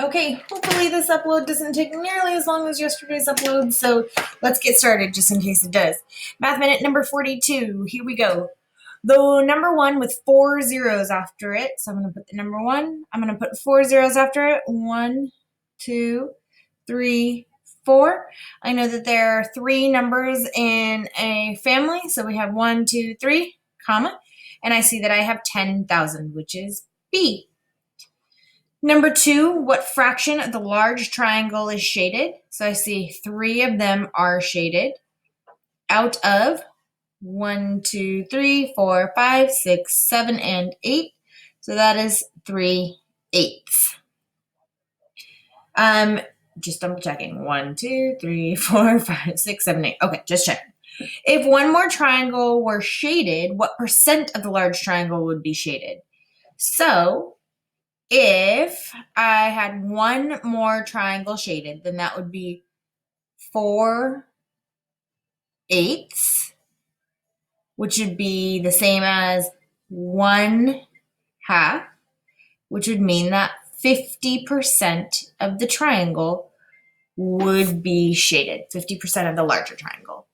Okay, hopefully this upload doesn't take nearly as long as yesterday's upload, so let's get started just in case it does. Math Minute number 42, here we go. The number 1 with 4 zeros after it, so I'm going to put the number 1, I'm going to put 4 zeros after it, 1, 2, 3, 4. I know that there are 3 numbers in a family, so we have 1, 2, 3, comma, and I see that I have 10,000, which is B. Number 2, what fraction of the large triangle is shaded? So I see 3 of them are shaded out of 1, 2, 3, 4, 5, 6, 7, and 8. So that is 3/8. Just double checking. 1, 2, 3, 4, 5, 6, 7, 8. Okay, just checking. If one more triangle were shaded, what percent of the large triangle would be shaded? So if I had one more triangle shaded, then that would be 4/8, which would be the same as 1/2, which would mean that 50% of the triangle would be shaded, 50% of the larger triangle.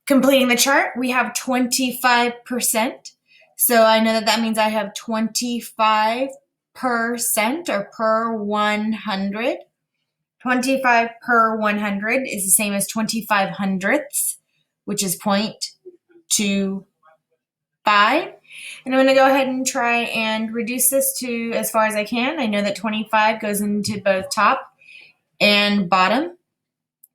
Completing the chart, we have 25%. So I know that that means I have 25% or per 100. 25 per 100 is the same as 25 hundredths, which is 0.25. And I'm going to go ahead and try and reduce this to as far as I can. I know that 25 goes into both top and bottom.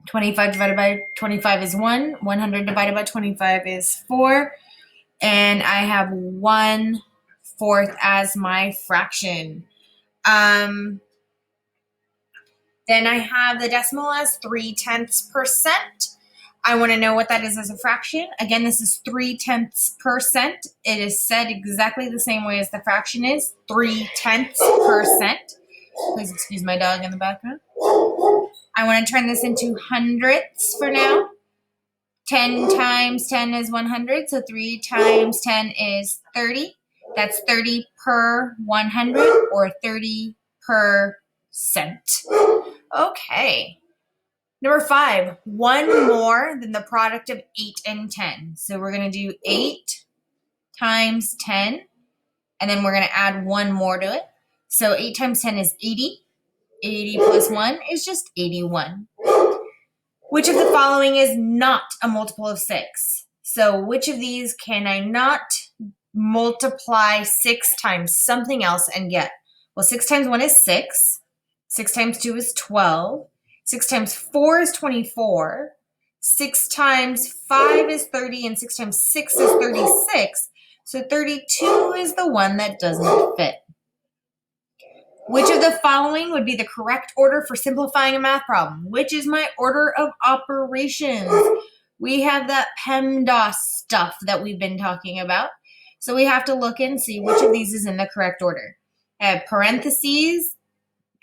25 divided by 25 is 1. 100 divided by 25 is 4. And I have 1/4 as my fraction. Then I have the decimal as 0.3%. I want to know what that is as a fraction. Again, this is 0.3%. It is said exactly the same way as the fraction is, 0.3%. Please excuse my dog in the background. I want to turn this into hundredths for now. 10 times 10 is 100, so 3 times 10 is 30. That's 30 per 100, or 30%. Okay. Number 5, one more than the product of 8 and 10. So we're going to do 8 times 10, and then we're going to add 1 more to it. So 8 times 10 is 80. 80 plus 1 is just 81. Which of the following is not a multiple of 6? So which of these can I not multiply 6 times something else and get? Well, 6 times 1 is 6. 6 times 2 is 12. 6 times 4 is 24. 6 times 5 is 30, and 6 times 6 is 36. So 32 is the one that doesn't fit. Which of the following would be the correct order for simplifying a math problem? Which is my order of operations? We have that PEMDAS stuff that we've been talking about. So we have to look and see which of these is in the correct order. I have parentheses,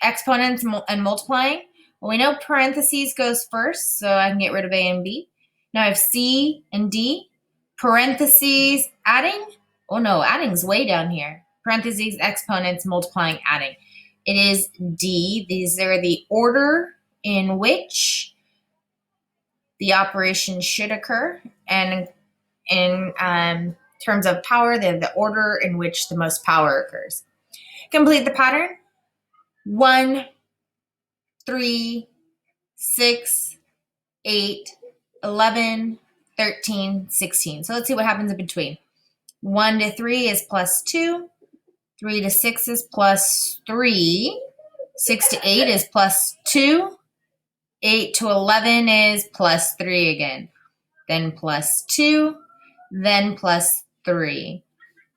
exponents, and multiplying. Well, we know parentheses goes first, so I can get rid of A and B. Now I have C and D. Parentheses, adding. Oh no, adding's way down here. Parentheses, exponents, multiplying, adding. It is D. These are the order in which the operation should occur. And in terms of power, they're the order in which the most power occurs. Complete the pattern. 1, 3, 6, 8, 11, 13, 16. So let's see what happens in between. 1 to 3 is plus 2. 3 to 6 is plus 3. 6 to 8 is plus 2. 8 to 11 is plus 3 again. Then plus 2. Then plus 3.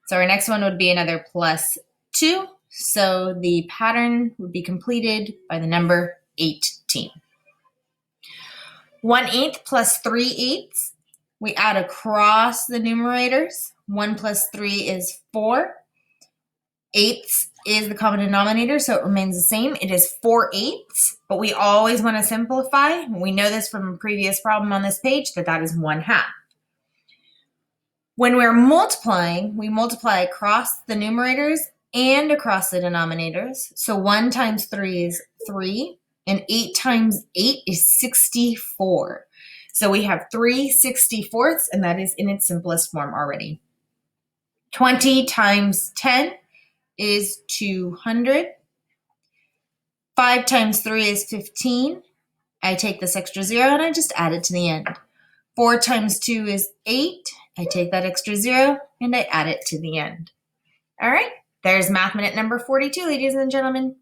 So our next one would be another plus 2. So the pattern would be completed by the number 18. 1/8 plus 3/8. We add across the numerators. 1 plus 3 is 4. 8 is the common denominator, so it remains the same. It is 4/8, but we always want to simplify. We know this from a previous problem on this page, that is 1/2. When we're multiplying, we multiply across the numerators and across the denominators. So 1 times 3 is 3, and 8 times 8 is 64. So we have 3 64ths, and that is in its simplest form already. 20 times 10 is 200. 5 times 3 is 15. I take this extra 0 and I just add it to the end. 4 times 2 is 8. I take that extra 0 and I add it to the end. All right, there's Math Minute number 42, ladies and gentlemen.